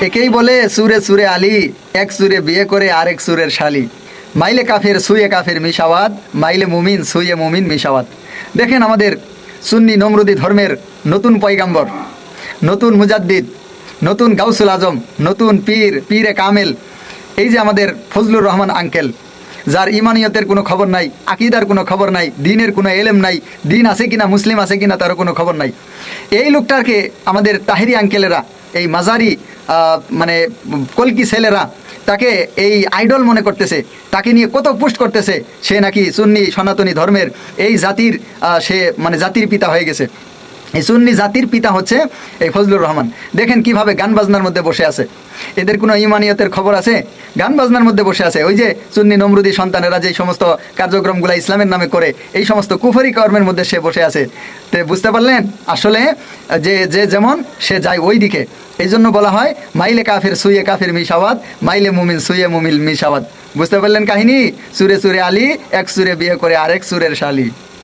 একেই বলে সুরে সুরে আলী, এক সুরে বিয়ে করে আরেক সুরের শালি। মাইলে কাফের সুয়ে কাফের মিশাওয়াত, মাইলে মুমিন সুয়ে মুমিন মিশাওয়াত। দেখেন আমাদের সুন্নি নমরুদি ধর্মের নতুন পয়গাম্বর, নতুন মুজাদ্দিদ, নতুন গাউসুল আজম, নতুন পীর, পীরে কামেল, এই যে আমাদের ফজলুর রহমান আঙ্কেল, যার ইমানিয়তের কোনো খবর নাই, আকিদার কোনো খবর নাই, দিনের কোনো এলেম নাই, দিন আছে কিনা, মুসলিম আছে কিনা তারও কোনো খবর নাই। এই লোকটাকে আমাদের তাহিরি আঙ্কেলেরা, এই মাজারি মানে কলকি ছেলেরা তাকে এই আইডল মনে করতেছে, তাকে নিয়ে কত পোস্ট করতেছে, সে নাকি সুন্নি সনাতনী ধর্মের এই জাতির সে মানে জাতির পিতা হয়ে গেছে। এই সুন্নি জাতির পিতা হচ্ছে এই ফজলুর রহমান। দেখেন কিভাবে গান বাজনার মধ্যে বসে আছে, এদের কোনো ইমানিয়তের খবর আছে? গান বাজনার মধ্যে বসে আছে। ওই যে সুন্নি নমরুদি সন্তানেরা যে সমস্ত কার্যক্রমগুলো ইসলামের নামে করে, এই সমস্ত কুফরি কর্মের মধ্যে সে বসে আছে। তো বুঝতে পারলেন আসলে যে যে যেমন সে যায় ওই দিকে। এই জন্য বলা হয় মাইলে কাফের সুয়ে কাফের মিশাওয়াত, মাইলে মুমিন সুয়ে মুমিল মিশাওয়াত। বুঝতে পারলেন কাহিনী? সুরে সুরে আলী, এক সুরে বিয়ে করে আরেক সুরের শালি।